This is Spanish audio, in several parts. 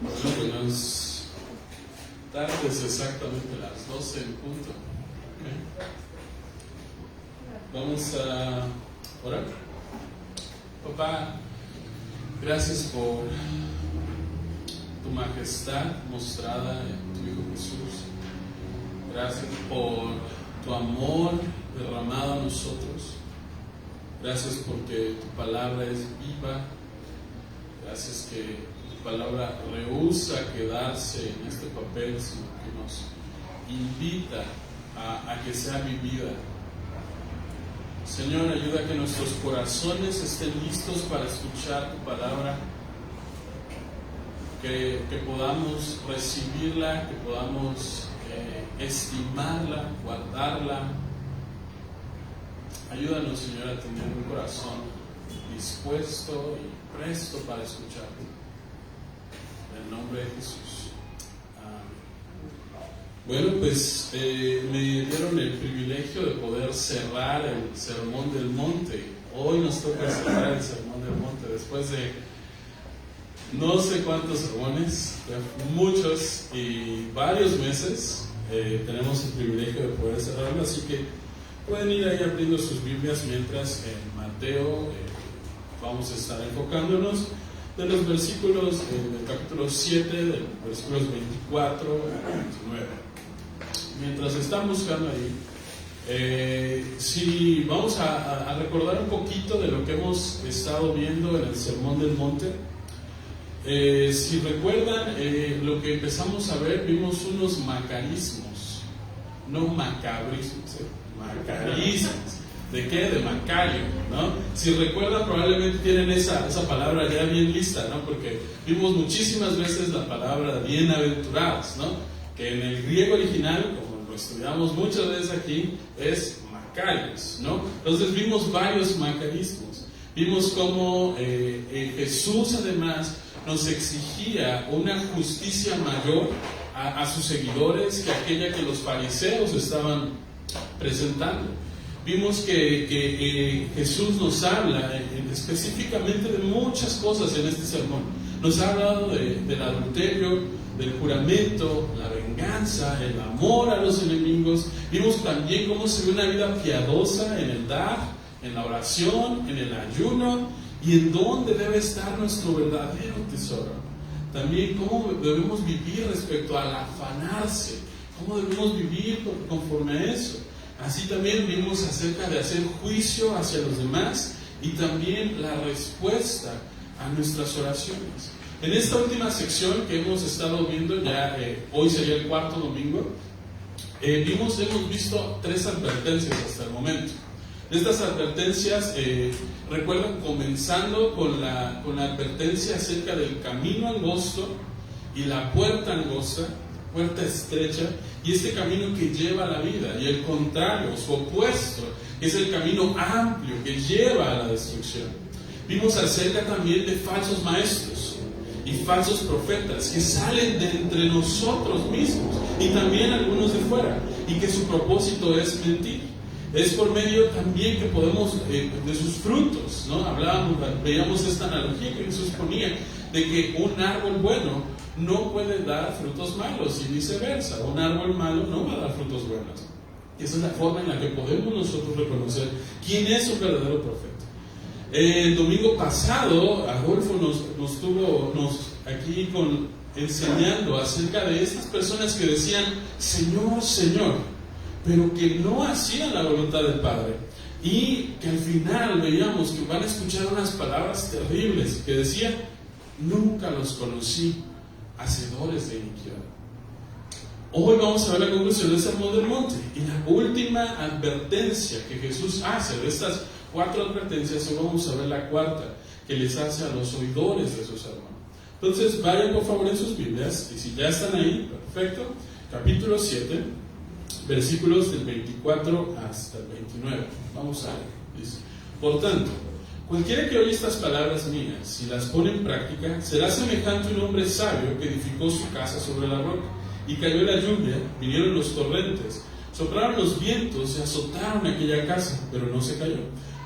Bueno, buenas tardes, exactamente las 12 en punto. Okay. Vamos a orar. Papá, gracias por tu majestad mostrada en tu Hijo Jesús. Gracias por tu amor derramado a nosotros. Gracias porque tu palabra es viva. Gracias que tu palabra rehúsa quedarse en este papel, sino que nos invita a que sea vivida. Señor, ayuda a que nuestros corazones estén listos para escuchar tu palabra, que podamos recibirla, que podamos estimarla, guardarla. Ayúdanos, Señor, a tener un corazón dispuesto y presto para escucharte. En el nombre de Jesús. Amén. Bueno, pues me dieron el privilegio de poder cerrar el Sermón del Monte. Hoy nos toca cerrar el Sermón del Monte después de no sé cuántos sermones, muchos y varios meses. Tenemos el privilegio de poder cerrarlo, así que pueden ir ahí abriendo sus Biblias mientras en Mateo vamos a estar enfocándonos de los versículos del capítulo 7, de los versículos 24 al 29. Mientras están buscando ahí, si vamos a recordar un poquito de lo que hemos estado viendo en el Sermón del Monte. Si recuerdan, lo que empezamos a ver, vimos unos macarismos, no macabrismos, macarismos. ¿De qué? De Macario, ¿no? Si recuerdan, probablemente tienen esa palabra ya bien lista, ¿no? Porque vimos muchísimas veces la palabra bienaventurados, ¿no? Que en el griego original, como lo estudiamos muchas veces aquí, es Macarios, ¿no? Entonces vimos varios macarismos. Vimos cómo Jesús además nos exigía una justicia mayor a sus seguidores que aquella que los fariseos estaban presentando. Vimos que Jesús nos habla específicamente de muchas cosas en este sermón. Nos ha hablado del adulterio, del juramento, la venganza, el amor a los enemigos. Vimos también cómo se ve una vida piadosa en el dar, en la oración, en el ayuno, y en dónde debe estar nuestro verdadero tesoro. También cómo debemos vivir respecto al afanarse, cómo debemos vivir conforme a eso. Así también vimos acerca de hacer juicio hacia los demás y también la respuesta a nuestras oraciones. En esta última sección que hemos estado viendo, ya hoy sería el cuarto domingo, hemos visto 3 advertencias hasta el momento. Estas advertencias, recuerdan, comenzando con la advertencia acerca del camino angosto y la puerta angosta, puerta estrecha, y este camino que lleva a la vida, y el contrario, su opuesto, es el camino amplio que lleva a la destrucción. Vimos acerca también de falsos maestros y falsos profetas que salen de entre nosotros mismos y también algunos de fuera, y que su propósito es mentir. Es por medio también que podemos, de sus frutos, ¿no? Veíamos esta analogía que Jesús ponía, de que un árbol bueno no puede dar frutos malos y viceversa, un árbol malo no va a dar frutos buenos. Esa es la forma en la que podemos nosotros reconocer quién es un verdadero profeta. El domingo pasado, Adolfo nos estuvo aquí enseñando acerca de estas personas que decían Señor, Señor, pero que no hacían la voluntad del Padre, y que al final veíamos que van a escuchar unas palabras terribles que decían: nunca los conocí, hacedores de iniquidad. Hoy vamos a ver la conclusión del Sermón del Monte y la última advertencia que Jesús hace. De estas 4 advertencias, hoy vamos a ver la cuarta que les hace a los oidores de su sermón. Entonces vayan por favor en sus Biblias, y si ya están ahí, perfecto. Capítulo 7, versículos del 24 hasta el 29. Vamos a ver. Dice: por tanto, cualquiera que oye estas palabras mías y las pone en práctica será semejante a un hombre sabio que edificó su casa sobre la roca. Y cayó la lluvia, vinieron los torrentes, soplaron los vientos y azotaron aquella casa, pero no se cayó,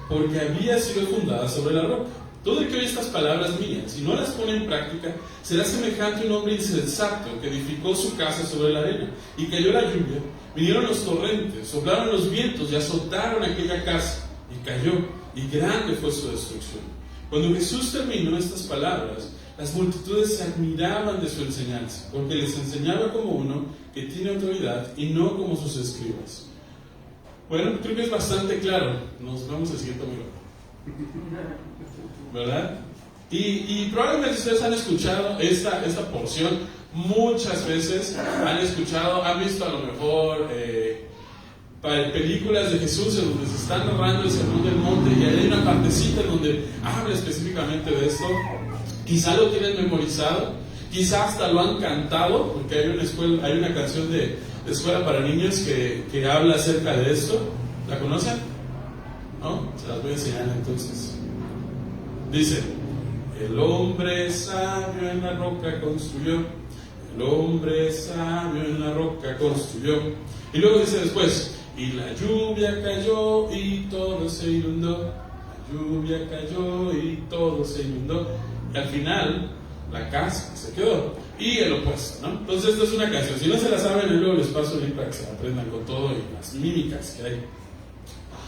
porque había sido fundada sobre la roca. Todo el que oye estas palabras mías y no las pone en práctica será semejante a un hombre insensato que edificó su casa sobre la arena. Y cayó la lluvia, vinieron los torrentes, soplaron los vientos y azotaron aquella casa. Y cayó, y grande fue su destrucción. Cuando Jesús terminó estas palabras, las multitudes se admiraban de su enseñanza, porque les enseñaba como uno que tiene autoridad y no como sus escribas. Bueno, creo que es bastante claro. Nos vamos al siguiente número, ¿verdad? Y probablemente ustedes han escuchado esta porción muchas veces. Han escuchado, han visto a lo mejor películas de Jesús en donde se están narrando el sermón del monte y hay una partecita en donde habla específicamente de esto. Quizá lo tienen memorizado, quizá hasta lo han cantado, porque hay una canción de escuela para niños que habla acerca de esto. ¿La conocen? ¿No? Se las voy a enseñar entonces. Dice: el hombre sabio en la roca construyó, el hombre sabio en la roca construyó. Y luego dice después: y la lluvia cayó y todo se inundó, la lluvia cayó y todo se inundó. Y al final, la casa se quedó. Y el opuesto, ¿no? Entonces, esta es una canción. Si no se la saben, luego les paso el link para que se la aprendan con todo y las mímicas que hay.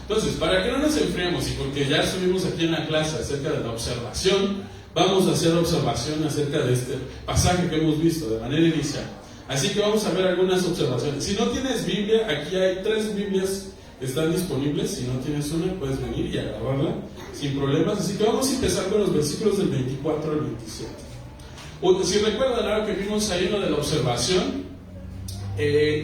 Entonces, para que no nos enfriemos y porque ya estuvimos aquí en la clase acerca de la observación, vamos a hacer observación acerca de este pasaje que hemos visto de manera inicial. Así que vamos a ver algunas observaciones. Si no tienes Biblia, aquí hay 3 Biblias que están disponibles. Si no tienes una, puedes venir y agarrarla sin problemas. Así que vamos a empezar con los versículos del 24 al 27. Si recuerdan algo que vimos ahí en lo de la observación,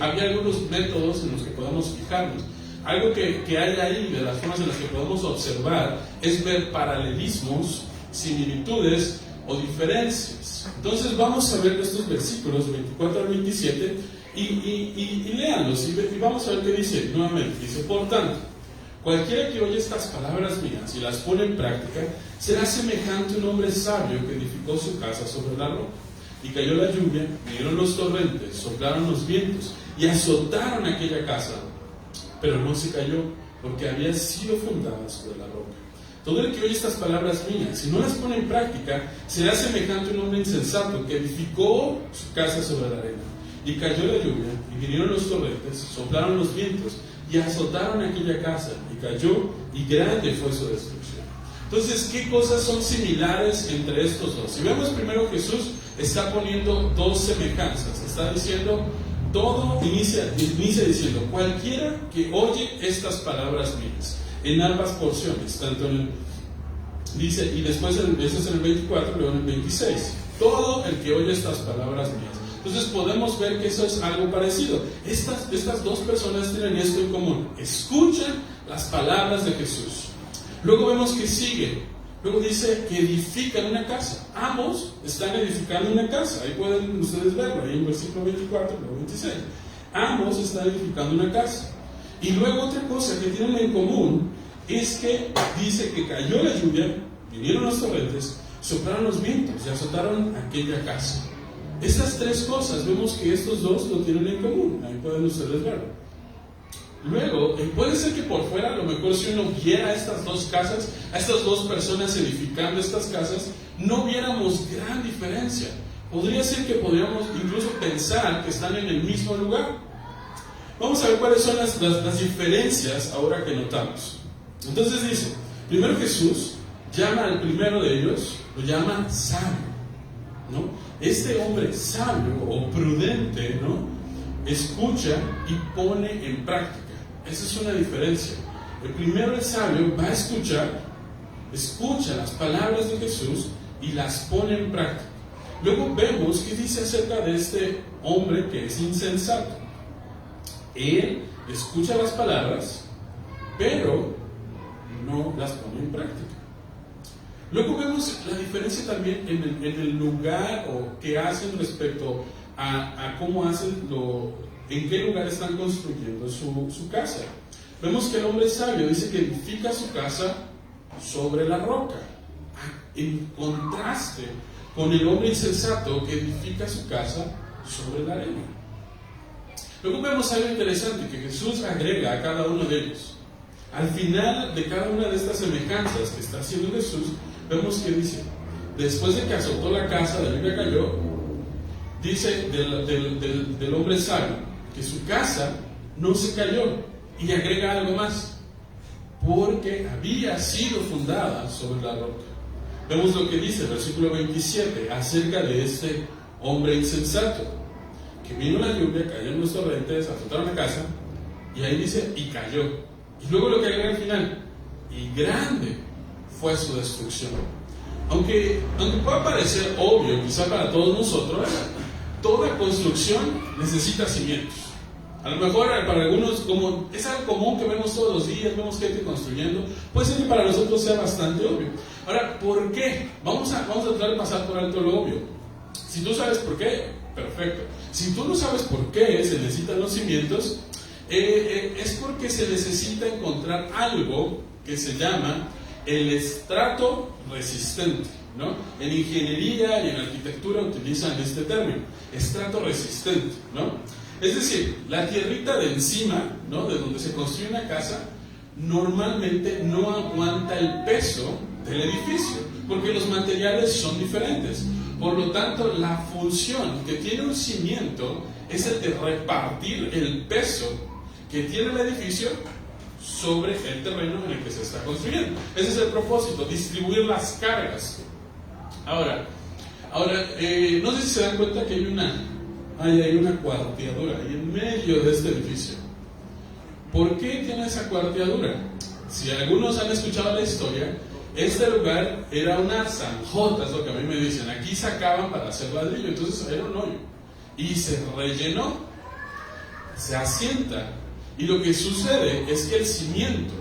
había algunos métodos en los que podemos fijarnos. Algo que hay ahí, de las formas en las que podemos observar, es ver paralelismos, similitudes o diferencias. Entonces vamos a ver estos versículos 24 al 27 y léanlos y vamos a ver qué dice nuevamente. Dice: por tanto, cualquiera que oye estas palabras mías y las pone en práctica será semejante a un hombre sabio que edificó su casa sobre la roca. Y cayó la lluvia, vinieron los torrentes, soplaron los vientos y azotaron aquella casa, pero no se cayó porque había sido fundada sobre la roca. Todo el que oye estas palabras mías y no las pone en práctica será semejante a un hombre insensato que edificó su casa sobre la arena. Y cayó la lluvia, y vinieron los torrentes, soplaron los vientos, y azotaron aquella casa, y cayó, y grande fue su destrucción. Entonces, ¿qué cosas son similares entre estos dos? Si vemos primero, Jesús está poniendo 2 semejanzas. Está diciendo, todo inicia diciendo, cualquiera que oye estas palabras mías, en ambas porciones, tanto en el, dice, y después eso es en el 24, luego en el 26, todo el que oye estas palabras mías. Entonces podemos ver que eso es algo parecido. Estas 2 personas tienen esto en común: escuchan las palabras de Jesús. Luego vemos que sigue, luego dice que edifican una casa. Ambos están edificando una casa. Ahí pueden ustedes verlo, ahí en versículo 24, luego 26. Ambos están edificando una casa. Y luego otra cosa que tienen en común es que dice que cayó la lluvia, vinieron los torrentes, soplaron los vientos y azotaron aquella casa. Estas 3 cosas vemos que estos 2 lo tienen en común. Ahí pueden ustedes verlo. Luego, puede ser que por fuera, a lo mejor si uno viera a estas 2 casas, a estas 2 personas edificando estas casas, no viéramos gran diferencia. Podría ser que podríamos incluso pensar que están en el mismo lugar. Vamos a ver cuáles son las diferencias ahora que notamos. Entonces dice, primero Jesús llama al primero de ellos, lo llama sabio, ¿no? Este hombre sabio o prudente, ¿no?, escucha y pone en práctica. Esa es una diferencia. El primero, el sabio, va a escucha las palabras de Jesús y las pone en práctica. Luego vemos qué dice acerca de este hombre que es insensato. Él escucha las palabras, pero no las pone en práctica. Luego vemos la diferencia también en el lugar o que hacen respecto a cómo hacen en qué lugar están construyendo su casa. Vemos que el hombre sabio dice que edifica su casa sobre la roca, en contraste con el hombre insensato que edifica su casa sobre la arena. Luego vemos algo interesante que Jesús agrega a cada uno de ellos. Al final de cada una de estas semejanzas que está haciendo Jesús, vemos que dice, después de que azotó la casa, la lluvia cayó, dice del hombre sabio, que su casa no se cayó, y agrega algo más, porque había sido fundada sobre la roca. Vemos lo que dice el versículo 27 acerca de este hombre insensato, que vino la lluvia, cayeron los torrentes, azotaron la casa, y ahí dice, y cayó. Y luego lo que agrega al final, y grande fue su destrucción. Aunque pueda parecer obvio, quizá para todos nosotros, toda construcción necesita cimientos. A lo mejor para algunos, como es algo común que vemos todos los días, vemos gente construyendo, puede ser que para nosotros sea bastante obvio. Ahora, ¿por qué? Vamos a tratar de pasar por alto lo obvio. Si tú sabes por qué, perfecto. Si tú no sabes por qué se necesitan los cimientos, es porque se necesita encontrar algo que se llama el estrato resistente, ¿no? En ingeniería y en arquitectura utilizan este término, estrato resistente, ¿no? Es decir, la tierrita de encima, ¿no?, de donde se construye una casa, normalmente no aguanta el peso del edificio, porque los materiales son diferentes. Por lo tanto, la función que tiene un cimiento es el de repartir el peso que tiene el edificio sobre el terreno en el que se está construyendo. Ese es el propósito, distribuir las cargas. Ahora, no sé si se dan cuenta que hay una cuarteadura ahí en medio de este edificio. ¿Por qué tiene esa cuarteadura? Si algunos han escuchado la historia, este lugar era una zanjota, es lo que a mí me dicen. Aquí sacaban para hacer ladrillo, entonces era un hoyo. Y se rellenó, se asienta. Y lo que sucede es que el cimiento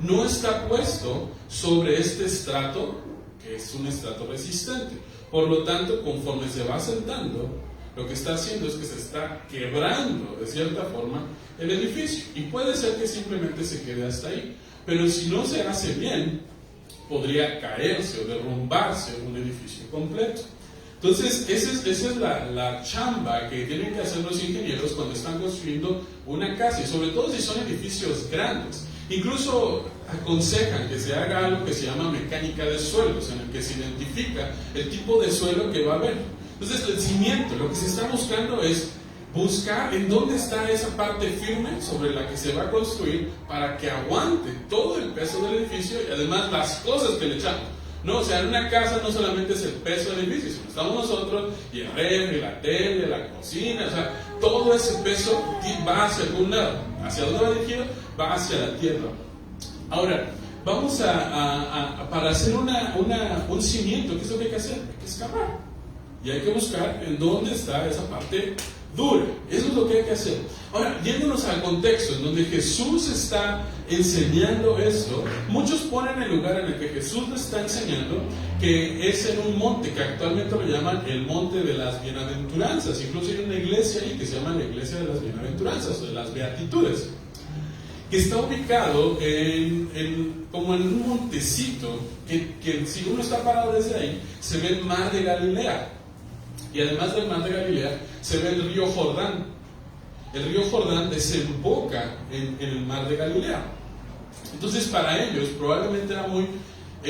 no está puesto sobre este estrato, que es un estrato resistente. Por lo tanto, conforme se va asentando, lo que está haciendo es que se está quebrando de cierta forma el edificio. Y puede ser que simplemente se quede hasta ahí. Pero si no se hace bien, podría caerse o derrumbarse un edificio completo. Entonces, esa es la chamba que tienen que hacer los ingenieros cuando están construyendo una casa, y sobre todo si son edificios grandes. Incluso aconsejan que se haga algo que se llama mecánica de suelos, en el que se identifica el tipo de suelo que va a haber. Entonces, el cimiento, lo que se está buscando es buscar en dónde está esa parte firme sobre la que se va a construir para que aguante todo el peso del edificio y además las cosas que le echamos. No, o sea, en una casa no solamente es el peso del edificio, sino estamos nosotros y el refri, la tele, la cocina, o sea, todo ese peso va hacia algún lado. ¿Hacia dónde va dirigido? Va hacia la tierra. Ahora, vamos para hacer un cimiento, ¿qué es lo que hay que hacer? Hay que excavar. Y hay que buscar en dónde está esa parte dura. Eso es lo que hay que hacer. Ahora, yéndonos al contexto en donde Jesús está enseñando esto, muchos ponen el lugar en el que Jesús le está enseñando, que es en un monte que actualmente lo llaman el monte de las bienaventuranzas. Incluso hay una iglesia ahí que se llama la iglesia de las bienaventuranzas o de las beatitudes, que está ubicado como en un montecito que si uno está parado desde ahí se ve el mar de Galilea. Y además del mar de Galilea, se ve el río Jordán. El río Jordán desemboca en el mar de Galilea. Entonces, para ellos, probablemente era muy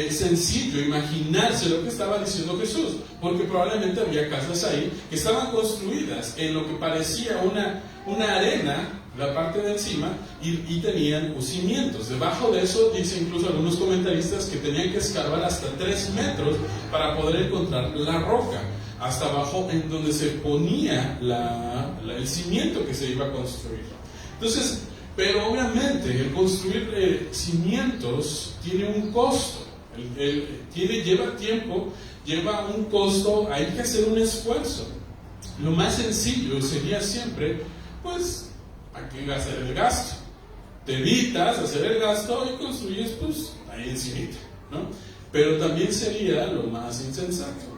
sencillo imaginarse lo que estaba diciendo Jesús, porque probablemente había casas ahí que estaban construidas en lo que parecía una arena, la parte de encima, y tenían cimientos. Debajo de eso, dice incluso algunos comentaristas que tenían que escarbar hasta 3 metros para poder encontrar la roca, hasta abajo en donde se ponía el cimiento que se iba a construir. Entonces, pero obviamente el construir cimientos tiene un costo, lleva tiempo, lleva un costo, hay que hacer un esfuerzo. Lo más sencillo sería siempre, pues, ¿para qué hacer el gasto? Te evitas hacer el gasto y construyes, pues, ahí encimita, ¿no? Pero también sería lo más insensato.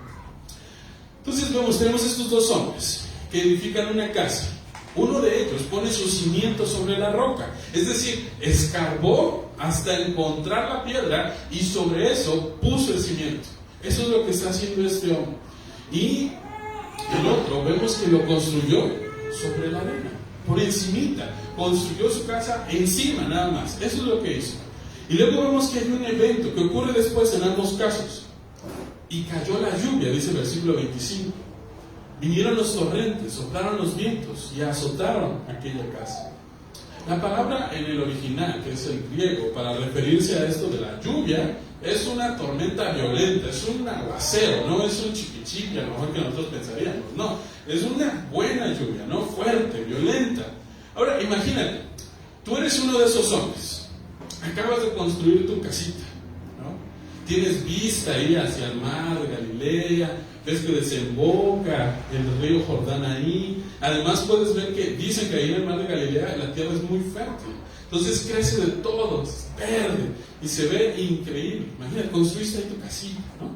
Entonces tenemos estos dos hombres que edifican una casa. Uno de ellos pone sus cimientos sobre la roca, es decir, escarbó hasta encontrar la piedra y sobre eso puso el cimiento. Eso es lo que está haciendo este hombre. Y el otro vemos que lo construyó sobre la arena, por encimita, construyó su casa encima nada más. Eso es lo que hizo. Y luego vemos que hay un evento que ocurre después en ambos casos. y cayó la lluvia, dice el versículo 25. Vinieron los torrentes, soplaron los vientos y azotaron aquella casa. La palabra en el original, que es el griego, para referirse a esto de la lluvia, es una tormenta violenta, es un aguacero, no es un chiquichiqui, a lo mejor que nosotros pensaríamos, no, es una buena lluvia, no fuerte, violenta. Ahora, imagínate, tú eres uno de esos hombres, acabas de construir tu casita, ¿no? Tienes vista ahí hacia el mar de Galilea, ves que desemboca el río Jordán ahí. Además puedes ver que dicen que ahí en el mar de Galilea la tierra es muy fértil. Entonces crece de todo, es verde y se ve increíble. Imagínate, construiste ahí tu casita, ¿no?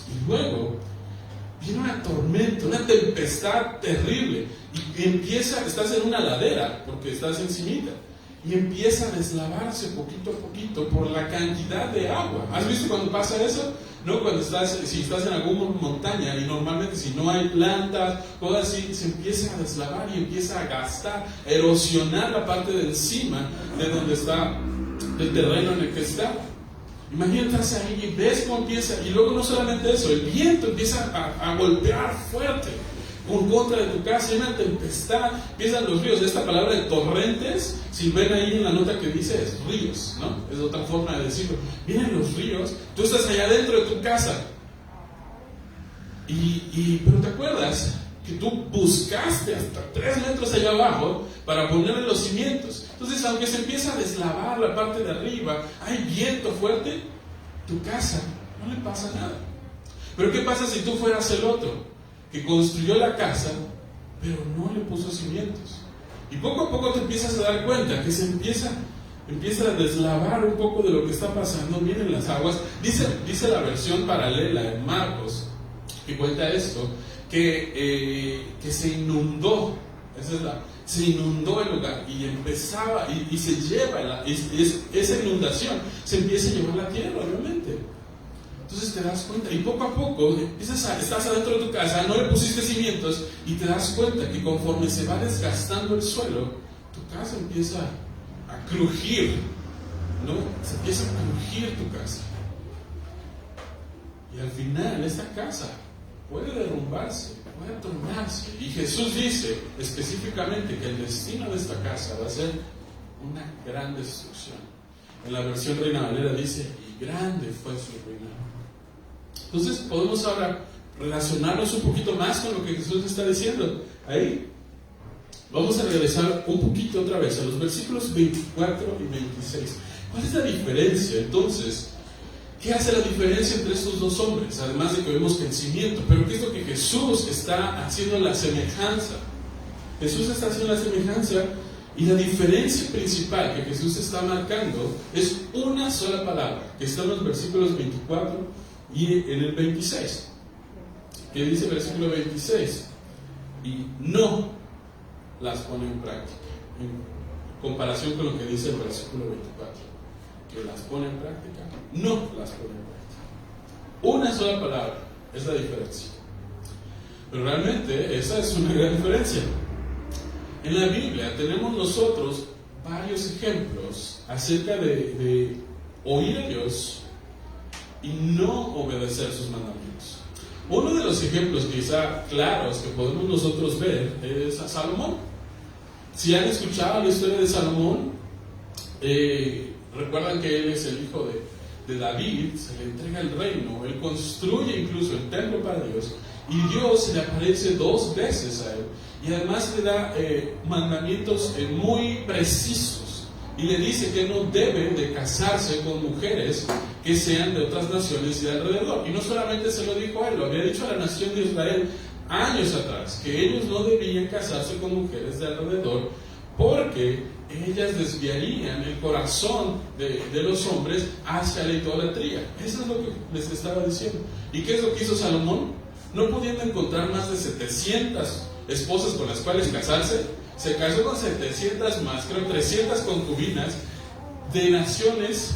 Y luego viene una tormenta, una tempestad terrible y estás en una ladera porque estás encimita y empieza a deslavarse poquito a poquito por la cantidad de agua. ¿Has visto cuando pasa eso? ¿No? Cuando si estás en alguna montaña y normalmente si no hay plantas, cosas así, se empieza a deslavar y empieza a gastar, a erosionar la parte de encima de donde está el terreno en el que está. Imagínate, estás ahí y ves cómo empieza, y luego no solamente eso, el viento empieza a golpear fuerte en contra de tu casa, hay una tempestad, empiezan los ríos. Esta palabra de torrentes, si ven ahí en la nota que dice, es ríos, ¿no? Es otra forma de decirlo. Vienen los ríos, tú estás allá dentro de tu casa, pero te acuerdas que tú buscaste hasta 3 metros allá abajo para ponerle los cimientos. Entonces, aunque se empieza a deslavar la parte de arriba, hay viento fuerte, tu casa no le pasa nada. Pero ¿qué pasa si tú fueras el otro que construyó la casa, pero no le puso cimientos? Y poco a poco te empiezas a dar cuenta que se empieza a deslavar un poco de lo que está pasando. Vienen las aguas. Dice la versión paralela en Marcos, que cuenta esto, que se inundó. Se inundó el lugar y empezaba, y se lleva, esa inundación se empieza a llevar la tierra, obviamente. Entonces te das cuenta, y poco a poco estás adentro de tu casa, no le pusiste cimientos, y te das cuenta que conforme se va desgastando el suelo, tu casa empieza a crujir, ¿no? Se empieza a crujir tu casa. Y al final esta casa puede derrumbarse, puede tornarse. Y Jesús dice específicamente que el destino de esta casa va a ser una gran destrucción. En la versión Reina Valera dice, y grande fue su ruina. Entonces podemos ahora relacionarnos un poquito más con lo que Jesús está diciendo ahí. Vamos a regresar un poquito otra vez a los versículos 24 y 26. ¿Cuál es la diferencia entonces? ¿Qué hace la diferencia entre estos dos hombres? Además de que vemos que el cimiento, pero ¿qué es lo que Jesús está haciendo la semejanza? Jesús está haciendo la semejanza, y la diferencia principal que Jesús está marcando es una sola palabra, que está en los versículos 24 y en el 26. ¿Qué dice el versículo 26? Y no las pone en práctica, en comparación con lo que dice el versículo 24, que las pone en práctica, no las pone en práctica. Una sola palabra es la diferencia, pero realmente esa es una gran diferencia. En la Biblia tenemos nosotros varios ejemplos acerca de oír a Dios y no obedecer sus mandamientos. Uno de los ejemplos quizá claros que podemos nosotros ver es a Salomón. Si han escuchado la historia de Salomón, recuerdan que él es el hijo de David, se le entrega el reino, él construye incluso el templo para Dios, y Dios se le aparece 2 veces a él, y además le da mandamientos muy precisos, y le dice que no debe de casarse con mujeres que sean de otras naciones y de alrededor. Y no solamente se lo dijo a él, lo había dicho a la nación de Israel años atrás, que ellos no debían casarse con mujeres de alrededor, porque ellas desviarían el corazón de los hombres hacia la idolatría. Eso es lo que les estaba diciendo. ¿Y qué es lo que hizo Salomón? No pudiendo encontrar más de 700 esposas con las cuales casarse, se casó con 700 más, creo 300 concubinas de naciones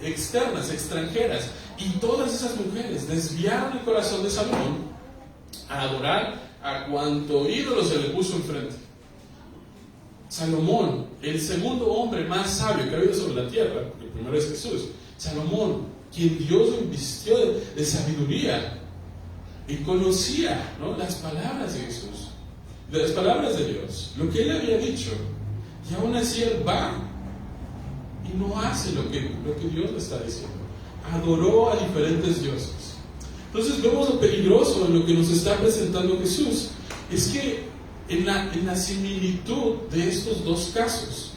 externas, extranjeras, y todas esas mujeres desviaron el corazón de Salomón a adorar a cuanto ídolo se le puso enfrente. Salomón, el segundo hombre más sabio que ha habido sobre la tierra, el primero es Jesús, Salomón, quien Dios lo invistió de de sabiduría y conocía, ¿no?, las palabras de Jesús, las palabras de Dios, lo que Él había dicho, y aún así Él va y no hace lo que Dios le está diciendo. Adoró a diferentes dioses. Entonces vemos lo peligroso en lo que nos está presentando Jesús. Es que en la similitud de estos dos casos,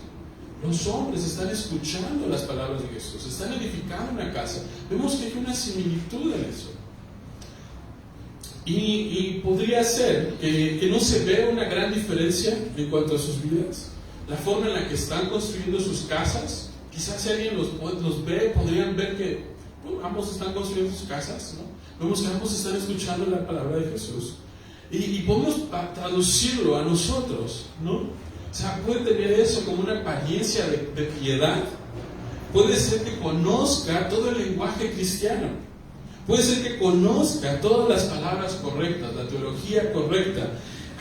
los hombres están escuchando las palabras de Jesús, están edificando una casa. Vemos que hay una similitud en eso. Y podría ser que no se vea una gran diferencia en cuanto a sus vidas. La forma en la que están construyendo sus casas, quizás si alguien los ve, podrían ver que ambos están construyendo sus casas, ¿no? Vemos que ambos están escuchando la palabra de Jesús. Y podemos traducirlo a nosotros, ¿no? O sea, puede tener eso como una apariencia de piedad. Puede ser que conozca todo el lenguaje cristiano. Puede ser que conozca todas las palabras correctas, la teología correcta.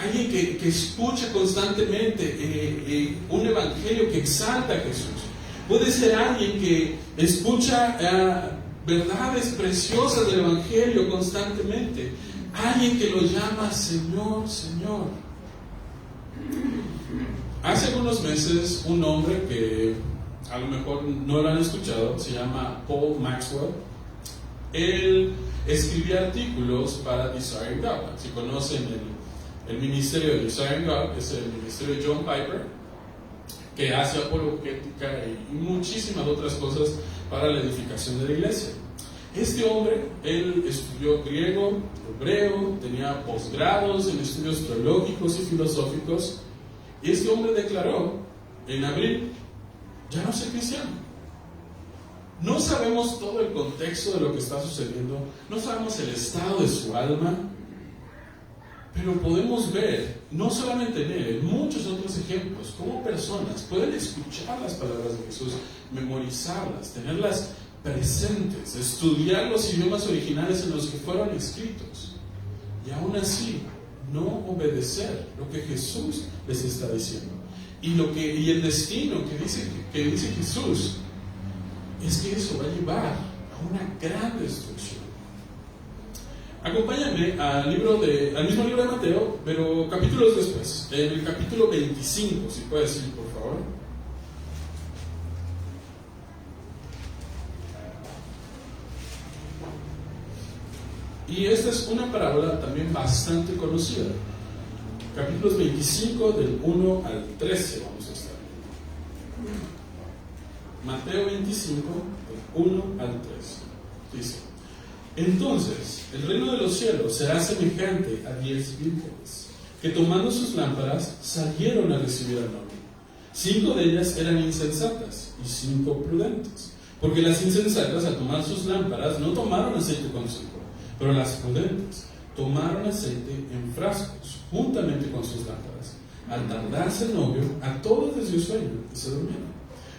Alguien que escucha constantemente un evangelio que exalta a Jesús. Puede ser alguien que escucha verdades preciosas del evangelio constantemente. Alguien que lo llama Señor, Señor. Hace algunos meses un hombre que a lo mejor no lo han escuchado, se llama Paul Maxwell. Él escribía artículos para Desiring God. Si conocen el ministerio de Desiring God, es el ministerio de John Piper, que hace apologética y muchísimas otras cosas para la edificación de la iglesia. Este hombre, él estudió griego, hebreo, tenía posgrados en estudios teológicos y filosóficos, y este hombre declaró en abril: ya no soy cristiano. No sabemos todo el contexto de lo que está sucediendo, no sabemos el estado de su alma, pero podemos ver, no solamente en él, en muchos otros ejemplos, cómo personas pueden escuchar las palabras de Jesús, memorizarlas, tenerlas presentes, estudiar los idiomas originales en los que fueron escritos, y aún así no obedecer lo que Jesús les está diciendo. Y el destino que dice Jesús es que eso va a llevar a una gran destrucción. Acompáñame al mismo libro de Mateo, pero capítulos después, en el capítulo 25, si puedes ir, por favor. Y esta es una parábola también bastante conocida. Capítulos 25, del 1 al 13 vamos a estar. Mateo 25, del 1 al 13. Dice: entonces, el reino de los cielos será semejante a 10 vírgenes, que tomando sus lámparas salieron a recibir al novio. 5 de ellas eran insensatas y 5 prudentes, porque las insensatas, al tomar sus lámparas, no tomaron aceite consigo, pero las prudentes tomaron aceite en frascos, juntamente con sus lámparas. Al tardarse el novio, a todos les dio sueño y se durmieron.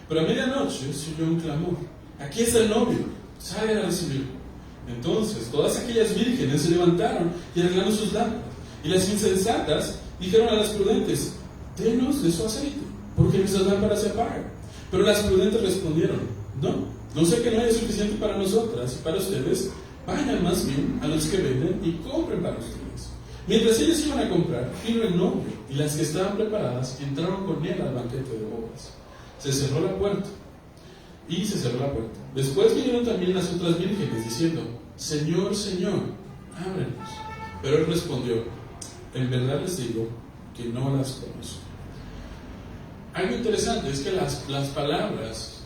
Pero a medianoche se oyó un clamor: aquí está el novio, salgan a recibirlo. Entonces todas aquellas vírgenes se levantaron y arreglaron sus lámparas. Y las insensatas dijeron a las prudentes: denos de su aceite, porque nuestras lámparas se apagan. Pero las prudentes respondieron: no sé que no haya suficiente para nosotras y para ustedes. Vayan más bien a los que venden y compren para ustedes. Mientras ellos iban a comprar, vino el novio, y las que estaban preparadas entraron con él al banquete de bodas. Se cerró la puerta. Después vinieron también las otras vírgenes diciendo: Señor, Señor, ábrenos. Pero él respondió: en verdad les digo que no las conozco. Algo interesante es que las palabras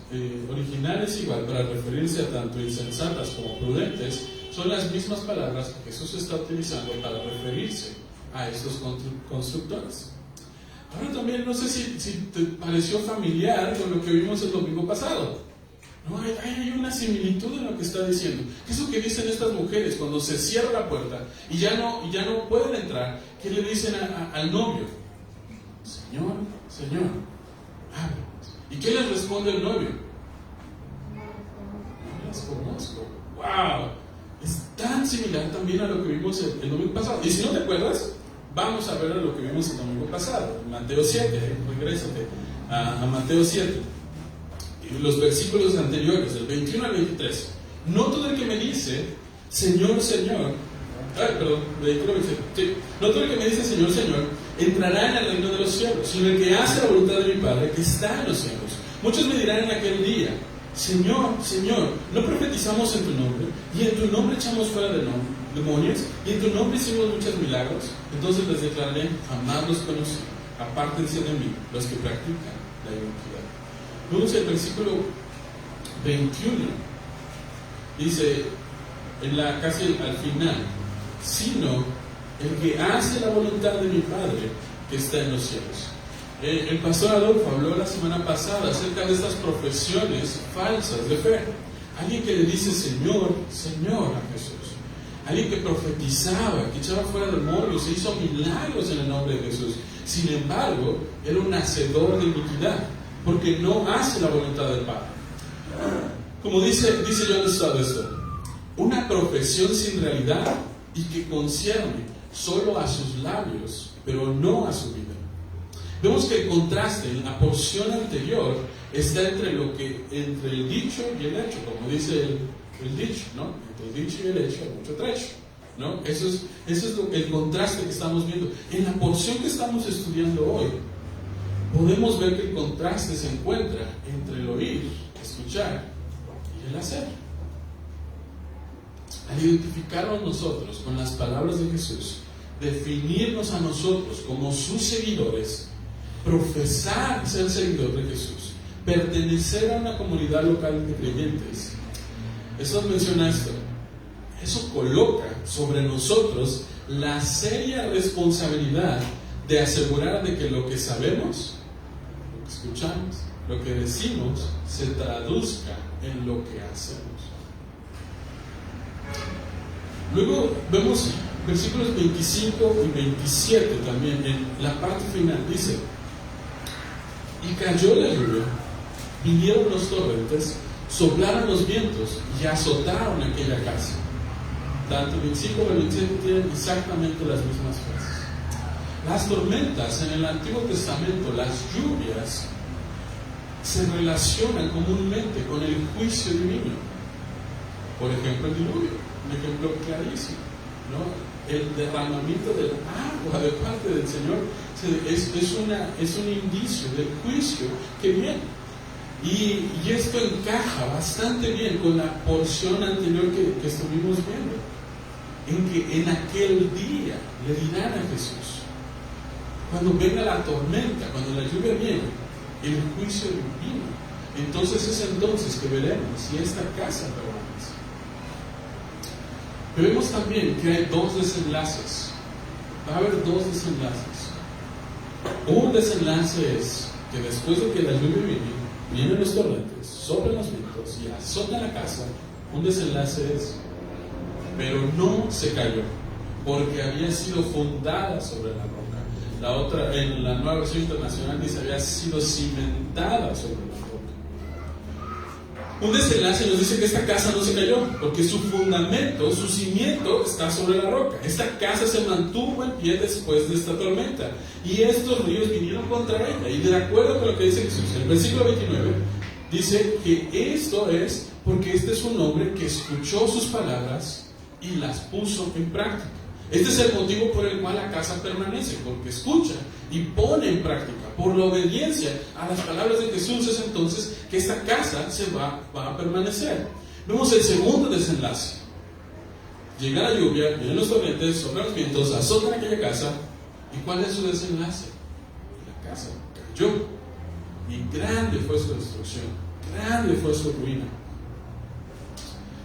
originales igual para referirse a tanto insensatas como prudentes son las mismas palabras que Jesús está utilizando para referirse a estos constructores. Ahora también no sé si te pareció familiar con lo que vimos el domingo pasado. No, hay una similitud en lo que está diciendo. ¿Qué es lo que dicen estas mujeres cuando se cierra la puerta y ya no pueden entrar? ¿Qué le dicen al novio? Señor, Señor, ábrenos. ¿Y qué les responde el novio? No las conozco. ¡Wow! Es tan similar también a lo que vimos el domingo pasado. Y si no te acuerdas, vamos a ver lo que vimos el domingo pasado, Mateo 7. Regrésate a Mateo 7. Los versículos anteriores, del 21 al 23. No todo el que me dice, Señor, Señor, no todo el que me dice Señor, Señor, entrará en el reino de los cielos, sino el que hace la voluntad de mi Padre que está en los cielos. Muchos me dirán en aquel día, Señor, Señor, ¿no profetizamos en tu nombre? Y en tu nombre echamos fuera demonios, y en tu nombre hicimos muchos milagros. Entonces les declaré, jamás los conocí, apártense de mí, los que practican la iniquidad. Vemos el versículo 21, dice, casi al final, sino el que hace la voluntad de mi Padre que está en los cielos. El pastor Adolfo habló la semana pasada acerca de estas profesiones falsas de fe. Alguien que le dice Señor, Señor a Jesús. Alguien que profetizaba, que echaba fuera demonios, e hizo milagros en el nombre de Jesús. Sin embargo, era un hacedor de iniquidad, porque no hace la voluntad del Padre. Como dice John Stott esto, una profesión sin realidad y que concierne solo a sus labios, pero no a su vida. Vemos que el contraste en la porción anterior está entre el dicho y el hecho, como dice el dicho, ¿no? Entre el dicho y el hecho hay mucho trecho, ¿no? Eso es el contraste que estamos viendo. En la porción que estamos estudiando hoy, podemos ver que el contraste se encuentra entre el oír, escuchar y el hacer. Al identificarnos nosotros con las palabras de Jesús, definirnos a nosotros como sus seguidores, profesar ser seguidor de Jesús, pertenecer a una comunidad local de creyentes, eso menciona esto. Eso coloca sobre nosotros la seria responsabilidad de asegurar de que lo que sabemos, lo que escuchamos, lo que decimos, se traduzca en lo que hacemos. Luego vemos versículos 25 y 27 también, en la parte final, dice: y cayó la lluvia, vinieron los torrentes, soplaron los vientos y azotaron aquella casa. Tanto el 25 como el 27 tienen exactamente las mismas frases. Las tormentas en el Antiguo Testamento, las lluvias, se relacionan comúnmente con el juicio divino. Por ejemplo, el diluvio, un ejemplo clarísimo, ¿no? El derramamiento del agua de parte del Señor es un indicio del juicio que viene. Y esto encaja bastante bien con la porción anterior que estuvimos viendo, en que en aquel día le dirán a Jesús, cuando venga la tormenta, cuando la lluvia viene, el juicio divino, entonces es entonces que veremos si esta casa permanece. Pero vemos también que hay dos desenlaces. Va a haber dos desenlaces. Un desenlace es que después de que la lluvia vienen los torrentes, soplan los vientos y azotan la casa. Un desenlace es, pero no se cayó, porque había sido fundada sobre la roca. La otra, en la Nueva Versión Internacional, dice había sido cimentada sobre la roca. Un desenlace nos dice que esta casa no se cayó, porque su fundamento, su cimiento está sobre la roca. Esta casa se mantuvo en pie después de esta tormenta, y estos ríos vinieron contra ella. Y de acuerdo con lo que dice Jesús, en el versículo 29, dice que esto es porque este es un hombre que escuchó sus palabras y las puso en práctica. Este es el motivo por el cual la casa permanece, porque escucha y pone en práctica. Por la obediencia a las palabras de Jesús es entonces que esta casa se va a permanecer. Vemos el segundo desenlace. Llega la lluvia, vienen los torrentes, soplan los vientos, azotan aquella casa. ¿Y cuál es su desenlace? La casa cayó. Y grande fue su destrucción, grande fue su ruina.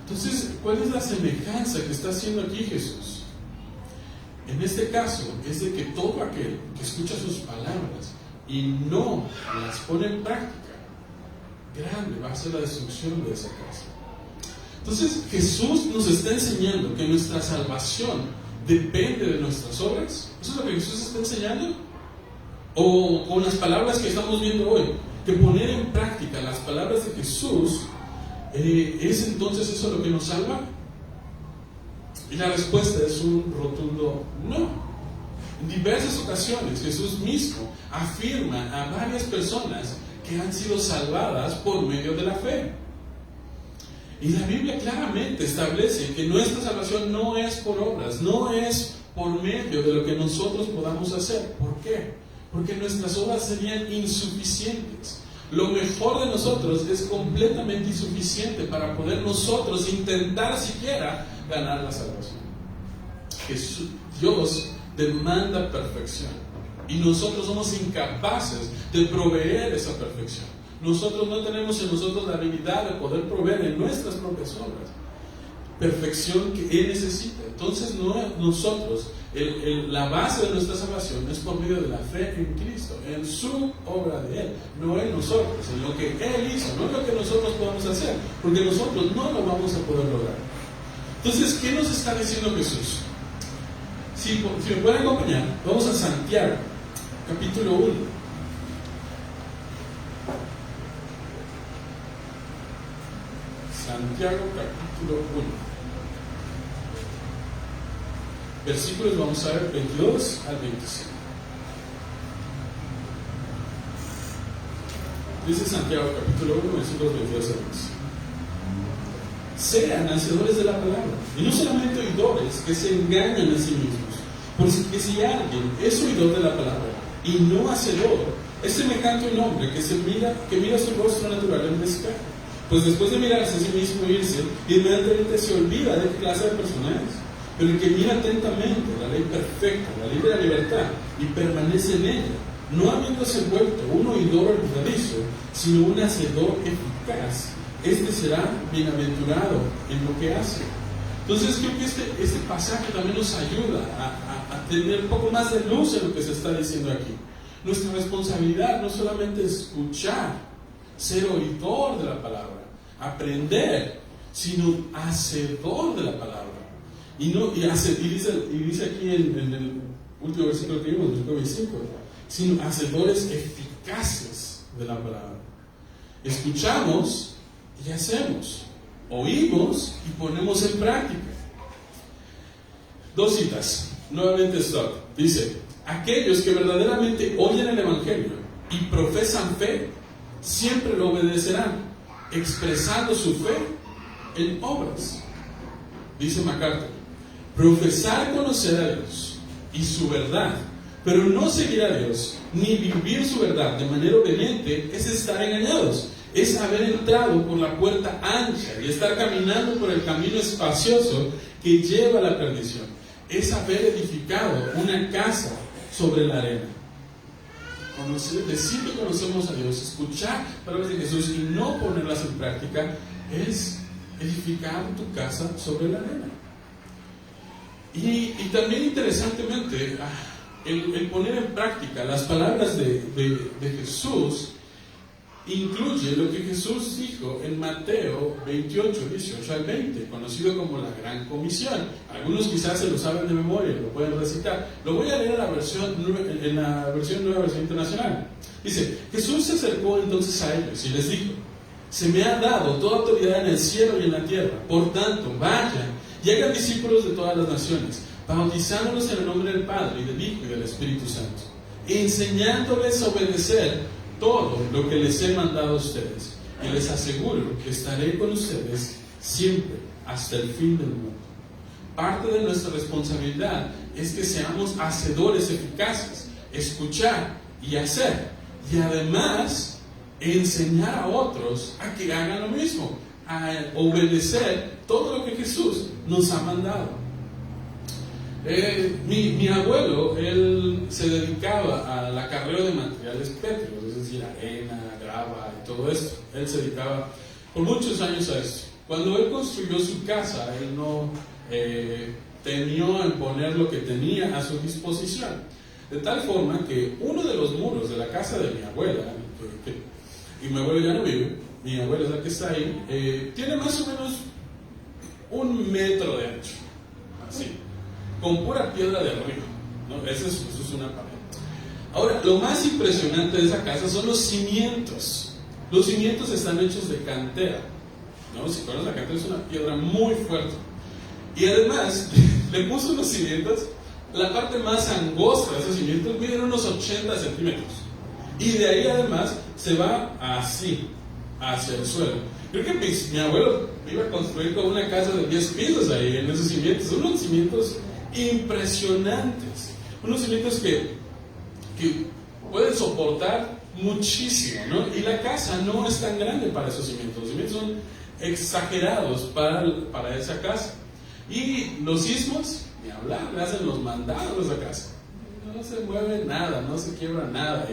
Entonces, ¿cuál es la semejanza que está haciendo aquí Jesús? En este caso, es de que todo aquel que escucha sus palabras y no las pone en práctica, grande va a ser la destrucción de esa casa. Entonces, Jesús nos está enseñando que nuestra salvación depende de nuestras obras. ¿Eso es lo que Jesús está enseñando? O con las palabras que estamos viendo hoy, que poner en práctica las palabras de Jesús, ¿es entonces eso lo que nos salva? Y la respuesta es un rotundo no. En diversas ocasiones Jesús mismo afirma a varias personas que han sido salvadas por medio de la fe. Y la Biblia claramente establece que nuestra salvación no es por obras, no es por medio de lo que nosotros podamos hacer. ¿Por qué? Porque nuestras obras serían insuficientes. Lo mejor de nosotros es completamente insuficiente para poder nosotros intentar siquiera ganar la salvación. Dios demanda perfección y nosotros somos incapaces de proveer esa perfección. Nosotros no tenemos en nosotros la habilidad de poder proveer en nuestras propias obras perfección que Él necesita. Entonces nosotros, la base de nuestra salvación es por medio de la fe en Cristo, en su obra de Él, no en nosotros, en lo que Él hizo, no en lo que nosotros podamos hacer, porque nosotros no lo vamos a poder lograr. Entonces, ¿qué nos está diciendo Jesús? Si me pueden acompañar, vamos a Santiago, capítulo 1. Santiago, capítulo 1. Versículos vamos a ver 22 al 25. Dice Santiago, capítulo 1, versículos 22 al 25. Sean hacedores de la palabra, y no solamente oidores que se engañan a sí mismos. Porque si alguien es oidor de la palabra y no hacedor, es semejante a un hombre que mira su rostro natural en el espejo. Pues después de mirarse a sí mismo e irse, inmediatamente se olvida de qué clase de persona es. Pero el que mira atentamente la ley perfecta, la ley de la libertad, y permanece en ella, no habiéndose vuelto un oidor olvidadizo, sino un hacedor eficaz, este será bienaventurado en lo que hace. Entonces creo que este pasaje también nos ayuda a tener un poco más de luz en lo que se está diciendo aquí. Nuestra responsabilidad no solamente es escuchar, ser oidor de la palabra, aprender, sino hacedor de la palabra. Y dice aquí en el último versículo que vimos, versículo 25, sino hacedores eficaces de la palabra. Escuchamos y hacemos, oímos y ponemos en práctica. Dos citas, nuevamente stop. Dice, aquellos que verdaderamente oyen el Evangelio y profesan fe, siempre lo obedecerán, expresando su fe en obras. Dice MacArthur, profesar conocer a Dios y su verdad, pero no seguir a Dios ni vivir su verdad de manera obediente, es estar engañados, es haber entrado por la puerta ancha y estar caminando por el camino espacioso que lleva a la perdición, es haber edificado una casa sobre la arena. Decir que conocemos a Dios, escuchar palabras de Jesús y no ponerlas en práctica, es edificar tu casa sobre la arena. Y también interesantemente, el poner en práctica las palabras de Jesús incluye lo que Jesús dijo en Mateo 28, 18 al 20, conocido como la Gran Comisión. Algunos quizás se lo saben de memoria, lo pueden recitar. Lo voy a leer en la versión Nueva Versión Internacional. Dice, Jesús se acercó entonces a ellos y les dijo, se me ha dado toda autoridad en el cielo y en la tierra. Por tanto, vayan y hagan discípulos de todas las naciones, bautizándolos en el nombre del Padre y del Hijo y del Espíritu Santo, enseñándoles a obedecer todo lo que les he mandado a ustedes. Y les aseguro que estaré con ustedes siempre hasta el fin del mundo. Parte de nuestra responsabilidad es que seamos hacedores eficaces, escuchar y hacer, y además enseñar a otros a que hagan lo mismo, a obedecer todo lo que Jesús nos ha mandado. Mi abuelo, él se dedicaba al acarreo de materiales pétreos, es decir, arena, grava y todo esto. Él se dedicaba por muchos años a esto. Cuando él construyó su casa, él no temió en poner lo que tenía a su disposición. De tal forma que uno de los muros de la casa de mi abuela, y mi abuelo ya no vive, mi abuela es la que está ahí, tiene más o menos 1 metro de ancho, así, con pura piedra de arriba, ¿no? Eso es una pared. Ahora, lo más impresionante de esa casa son los cimientos. Los cimientos están hechos de cantera, ¿no? Si conoces la cantera, es una piedra muy fuerte. Y además, le puso unos cimientos, la parte más angosta de esos cimientos mide unos 80 centímetros. Y de ahí además se va así, hacia el suelo. Creo que mi abuelo iba a construir como una casa de 10 pisos ahí en esos cimientos, unos cimientos impresionantes, unos cimientos que pueden soportar muchísimo, ¿no? Y la casa no es tan grande para esos cimientos, los cimientos son exagerados para esa casa. Y los sismos, ni hablar, le hacen los mandados a esa casa. No se mueve nada, no se quiebra nada,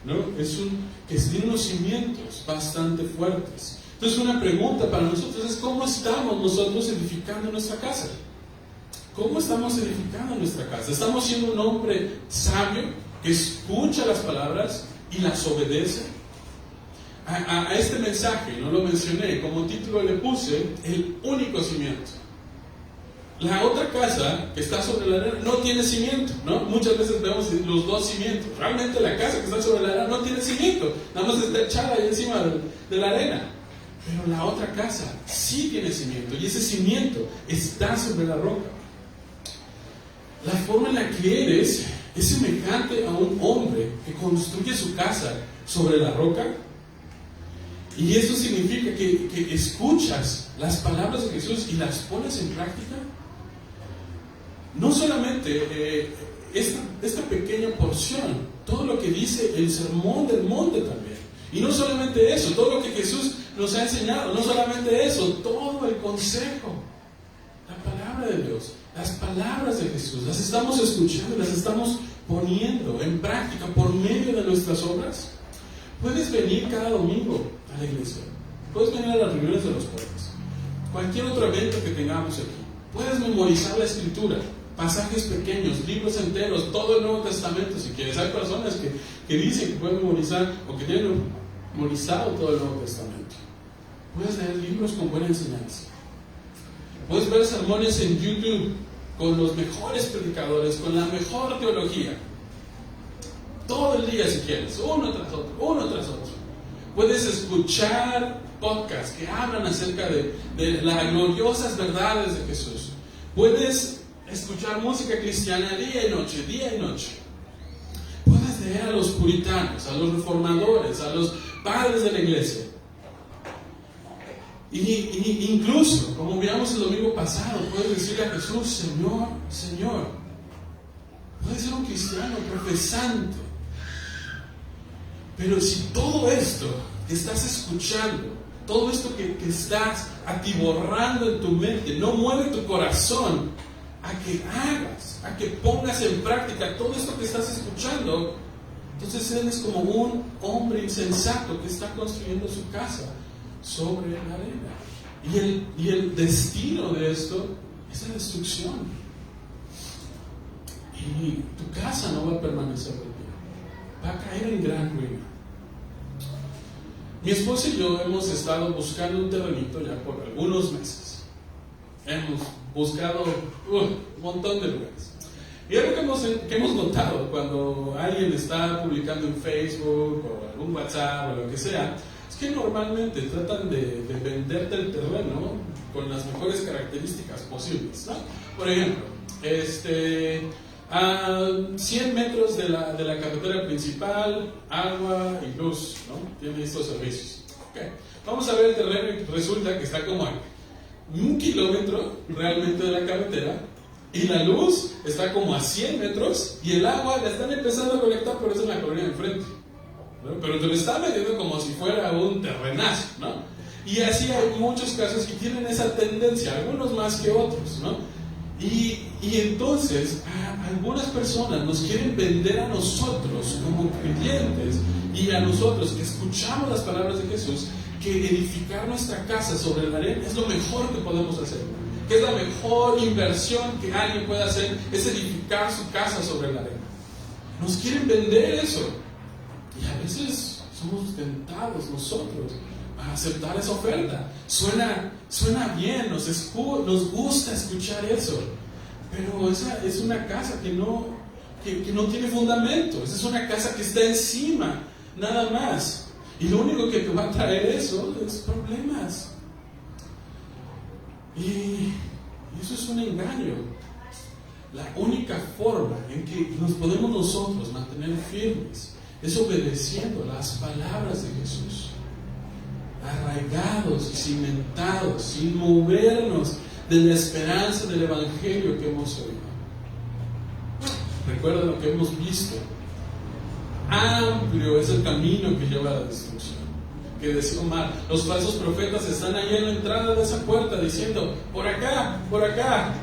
¿no? Que tiene unos cimientos bastante fuertes. Entonces una pregunta para nosotros es: ¿cómo estamos nosotros edificando nuestra casa? ¿Cómo estamos edificando nuestra casa? ¿Estamos siendo un hombre sabio que escucha las palabras y las obedece? A este mensaje, no lo mencioné, como título le puse el único cimiento. La otra casa que está sobre la arena no tiene cimiento, ¿no? Muchas veces vemos los dos cimientos. Realmente la casa que está sobre la arena no tiene cimiento, nada más está echada ahí encima de la arena. Pero la otra casa sí tiene cimiento, y ese cimiento está sobre la roca. La forma en la que eres es semejante a un hombre que construye su casa sobre la roca. Y eso significa que escuchas las palabras de Jesús y las pones en práctica. No solamente esta pequeña porción, todo lo que dice el Sermón del Monte también. Y no solamente eso, todo lo que Jesús nos ha enseñado, no solamente eso, todo el consejo, la palabra de Dios, las palabras de Jesús, las estamos escuchando, las estamos poniendo en práctica por medio de nuestras obras. Puedes venir cada domingo a la iglesia, puedes venir a las reuniones de los jóvenes, cualquier otro evento que tengamos aquí, puedes memorizar la Escritura, pasajes pequeños, libros enteros, todo el Nuevo Testamento si quieres. Hay personas que dicen que pueden memorizar o que tienen memorizado todo el Nuevo Testamento. Puedes leer libros con buena enseñanza, puedes ver sermones en YouTube con los mejores predicadores, con la mejor teología, todo el día si quieres, uno tras otro. Puedes escuchar podcasts que hablan acerca de las gloriosas verdades de Jesús. Puedes escuchar música cristiana día y noche. Puedes leer a los puritanos, a los reformadores, a los padres de la iglesia. Y incluso, como miramos el domingo pasado, puedes decirle a Jesús: Señor, Señor. Puedes ser un cristiano profesante. Pero si todo esto que estás escuchando, todo esto que estás atiborrando en tu mente, no mueve tu corazón a que hagas, a que pongas en práctica todo esto que estás escuchando, entonces eres como un hombre insensato que está construyendo su casa sobre la arena. Y el destino de esto es la destrucción. Y tu casa no va a permanecer de pie, va a caer en gran ruina. Mi esposa y yo hemos estado buscando un terrenito ya por algunos meses. Hemos buscado un montón de lugares. Y algo que hemos notado cuando alguien está publicando en Facebook o algún WhatsApp o lo que sea, es que normalmente tratan de venderte el terreno con las mejores características posibles, ¿no? Por ejemplo, a 100 metros de la carretera principal, agua y luz, ¿no? Tiene estos servicios. Okay. Vamos a ver el terreno y resulta que está como a 1 kilómetro realmente de la carretera, y la luz está como a 100 metros y el agua la están empezando a conectar, pero es en la colonia de enfrente, ¿no? Pero te lo están vendiendo como si fuera un terrenazo, ¿no? Y así hay muchos casos que tienen esa tendencia, algunos más que otros, ¿no? Y entonces algunas personas nos quieren vender a nosotros como creyentes y a nosotros que escuchamos las palabras de Jesús, que edificar nuestra casa sobre la arena es lo mejor que podemos hacer, que es la mejor inversión que alguien puede hacer, es edificar su casa sobre la arena. Nos quieren vender eso, y a veces somos tentados nosotros a aceptar esa oferta. Suena bien, nos gusta escuchar eso, pero esa es una casa que no tiene fundamento. Esa es una casa que está encima, nada más. Y lo único que te va a traer eso es problemas. Y eso es un engaño. La única forma en que nos podemos nosotros mantener firmes es obedeciendo las palabras de Jesús. arraigados y cimentados, sin movernos de la esperanza del Evangelio que hemos oído. Recuerda lo que hemos visto. Amplio es el camino que lleva a la destrucción. Que decía Omar, los falsos profetas están ahí en la entrada de esa puerta diciendo, por acá, por acá.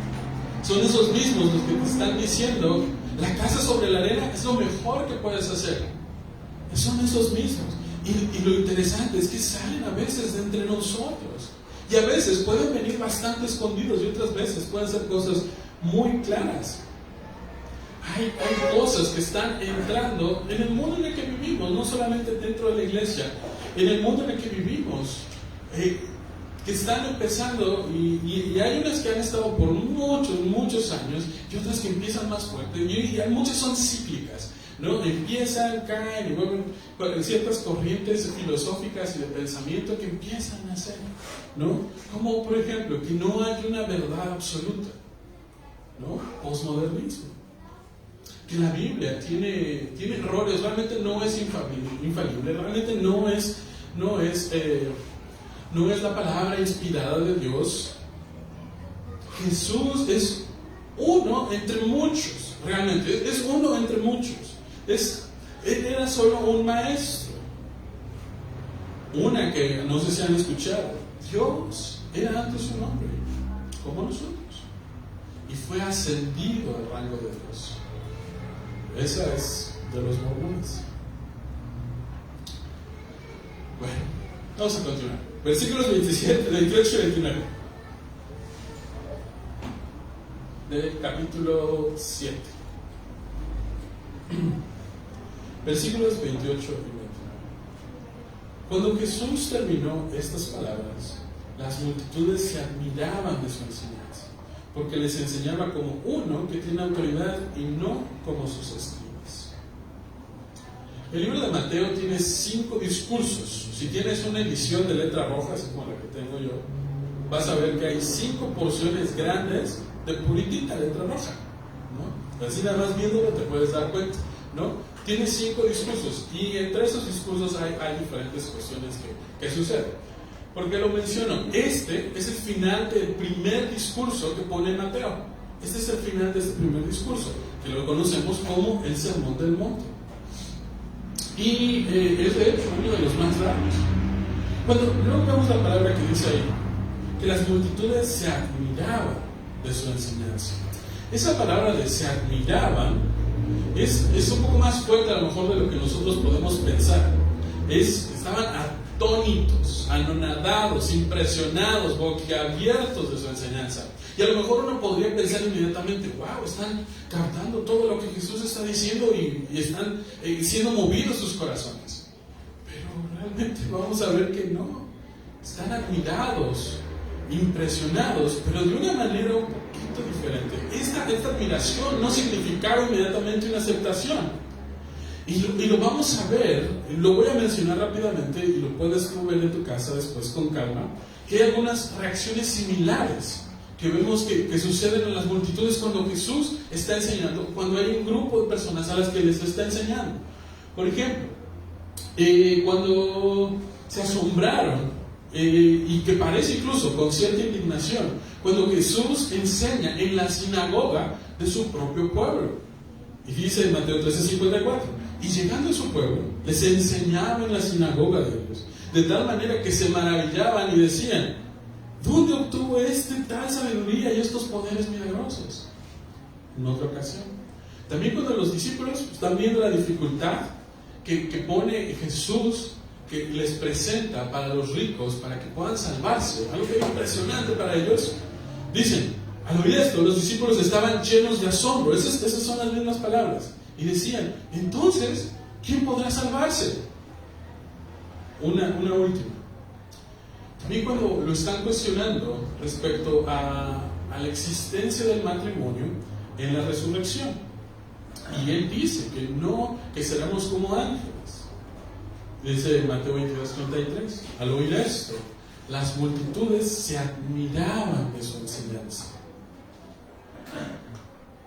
Son esos mismos los que te están diciendo, la casa sobre la arena es lo mejor que puedes hacer. Son esos mismos. Y lo interesante es que salen a veces de entre nosotros. Y a veces pueden venir bastante escondidos y otras veces pueden ser cosas muy claras. Hay cosas que están entrando en el mundo en el que vivimos, no solamente dentro de la iglesia, en el mundo en el que vivimos, que están empezando, y hay unas que han estado por muchos años, y otras que empiezan más fuerte, y muchas son cíclicas, ¿no? Empiezan, caen, y vuelven ciertas corrientes filosóficas y de pensamiento que empiezan a hacer, ¿no? Como por ejemplo, que no hay una verdad absoluta, ¿no? Posmodernismo. Que la Biblia tiene errores, realmente no es infalible, realmente no es la palabra inspirada de Dios. Jesús es uno entre muchos, realmente, es uno entre muchos. Él era solo un maestro. Una que no sé si han escuchado, Dios era antes un hombre, como nosotros, y fue ascendido al rango de Dios. Esa es de los mormones. Bueno, vamos a continuar. Versículos 27, 28 y 29. Del capítulo 7. Versículos 28 y 29. Cuando Jesús terminó estas palabras, las multitudes se admiraban de su enseñanza, porque les enseñaba como uno que tiene autoridad y no como sus escribas. El libro de Mateo tiene 5 discursos. Si tienes una edición de letra roja, así como la que tengo yo, vas a ver que hay 5 porciones grandes de puritita letra roja, ¿no? Así nada más viéndolo te puedes dar cuenta, ¿no? Tiene 5 discursos, y entre esos discursos hay diferentes cuestiones que suceden. ¿Por qué lo menciono? Este es el final del primer discurso que pone Mateo. Este es el final de este primer discurso, que lo conocemos como el Sermón del Monte. Y es de hecho uno de los más largos. Cuando luego vemos la palabra que dice ahí, que las multitudes se admiraban de su enseñanza. Esa palabra de se admiraban es un poco más fuerte a lo mejor de lo que nosotros podemos pensar. Estaban atónitos, anonadados, impresionados, boquiabiertos de su enseñanza. Y a lo mejor uno podría pensar inmediatamente, wow, están captando todo lo que Jesús está diciendo y están siendo movidos sus corazones. Pero realmente vamos a ver que no. Están admirados, impresionados, pero de una manera un poquito diferente. Esta admiración no significaba inmediatamente una aceptación. Y lo vamos a ver, lo voy a mencionar rápidamente y lo puedes tú ver en tu casa después con calma, que hay algunas reacciones similares que vemos que suceden en las multitudes cuando Jesús está enseñando, cuando hay un grupo de personas a las que les está enseñando. Por ejemplo, cuando se asombraron, y que parece incluso con cierta indignación, cuando Jesús enseña en la sinagoga de su propio pueblo. Y dice en Mateo 13:54, y llegando a su pueblo, les enseñaba en la sinagoga de ellos, de tal manera que se maravillaban y decían, ¿dónde obtuvo tal sabiduría y estos poderes milagrosos? En otra ocasión, también cuando los discípulos están viendo la dificultad que pone Jesús, que les presenta para los ricos, para que puedan salvarse, algo que es impresionante para ellos, dicen, al oír esto, los discípulos estaban llenos de asombro. Esas son las mismas palabras. Y decían, entonces, ¿quién podrá salvarse? Una última. También cuando lo están cuestionando respecto a la existencia del matrimonio en la resurrección. Y él dice que seremos como ángeles. Dice Mateo 22:33. Al oír esto, las multitudes se admiraban de su enseñanza.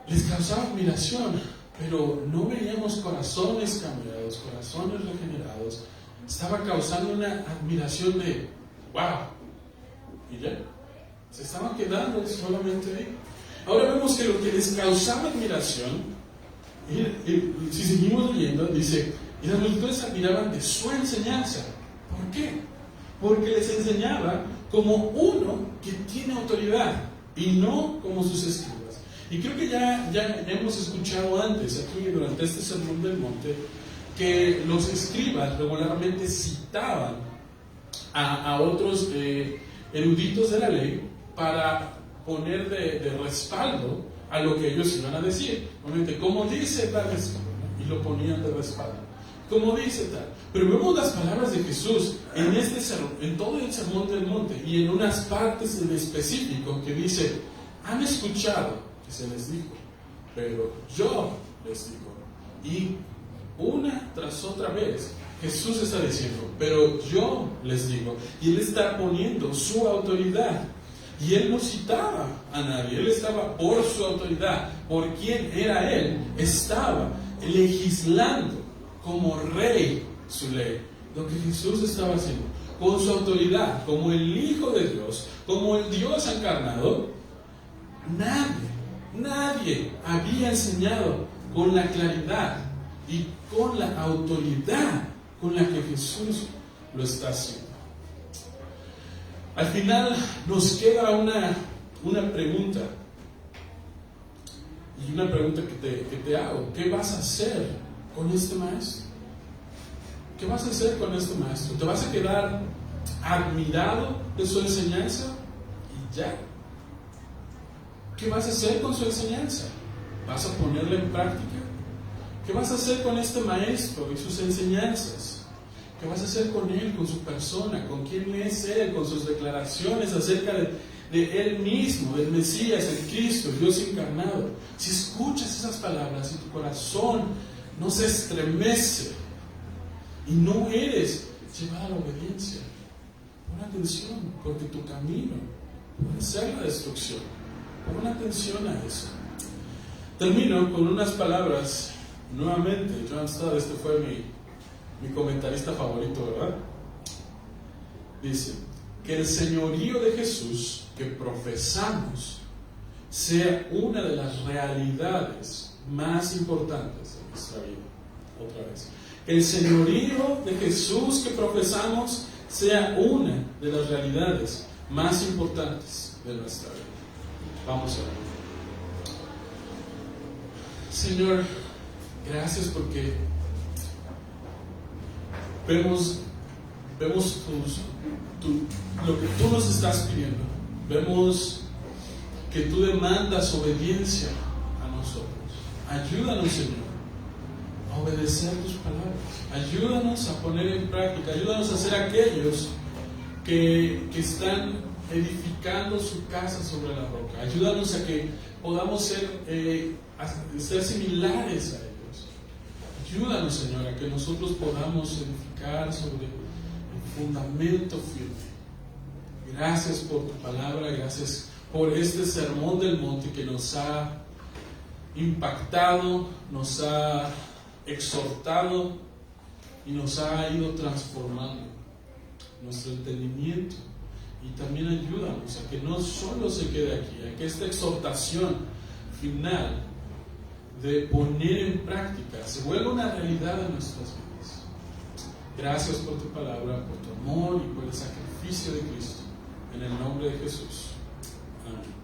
Les causaba admiración, pero no veíamos corazones cambiados, corazones regenerados, estaba causando una admiración de wow, y ya, se estaban quedando solamente ahí. Ahora vemos que lo que les causaba admiración, y si seguimos leyendo, dice, y las multitudes admiraban de su enseñanza. ¿Por qué? Porque les enseñaba como uno que tiene autoridad y no como sus escribas. Y creo que ya hemos escuchado antes, aquí durante este sermón del monte, que los escribas regularmente citaban a otros eruditos de la ley para poner de respaldo a lo que ellos iban a decir. Obviamente, como dice tal escriba, ¿no? Y lo ponían de respaldo. Como dice tal. Pero vemos las palabras de Jesús en todo el sermón del monte y en unas partes en específico que dice, han escuchado que se les dijo, pero yo les digo. Y una tras otra vez Jesús está diciendo, pero yo les digo. Y Él está poniendo su autoridad. Y Él no citaba a nadie, Él estaba por su autoridad, por quien era Él, estaba legislando como rey su ley. Lo que Jesús estaba haciendo, con su autoridad, como el Hijo de Dios, como el Dios encarnado, nadie había enseñado con la claridad y con la autoridad con la que Jesús lo está haciendo. Al final nos queda una pregunta, y una pregunta que te hago. ¿Qué vas a hacer con este maestro? ¿Qué vas a hacer con este maestro? ¿Te vas a quedar admirado de su enseñanza y ya? ¿Qué vas a hacer con su enseñanza? ¿Vas a ponerla en práctica? ¿Qué vas a hacer con este maestro y sus enseñanzas? ¿Qué vas a hacer con él, con su persona, con quién es él, con sus declaraciones acerca de él mismo, del Mesías, el Cristo, el Dios encarnado? Si escuchas esas palabras y tu corazón no se estremece y no eres llevado a la obediencia, pon atención, porque tu camino puede ser la destrucción. Pon atención a eso. Termino con unas palabras, nuevamente, John Stott, este fue mi comentarista favorito, ¿verdad? Dice, que el señorío de Jesús que profesamos sea una de las realidades más importantes de nuestra vida. Otra vez. Que el señorío de Jesús que profesamos sea una de las realidades más importantes de nuestra vida. Vamos a ver. Señor, gracias porque vemos lo que tú nos estás pidiendo. Vemos que tú demandas obediencia a nosotros. Ayúdanos, Señor, a obedecer tus palabras. Ayúdanos a poner en práctica. Ayúdanos a ser aquellos que están edificando su casa sobre la roca. Ayúdanos a que podamos ser similares a ellos. Ayúdanos, Señor, a que nosotros podamos edificar sobre el fundamento firme. Gracias por tu palabra, gracias por este sermón del monte que nos ha impactado, nos ha exhortado y nos ha ido transformando nuestro entendimiento. Y también ayúdanos a que no solo se quede aquí, a que esta exhortación final de poner en práctica se vuelva una realidad en nuestras vidas. Gracias por tu palabra, por tu amor y por el sacrificio de Cristo. En el nombre de Jesús. Amén.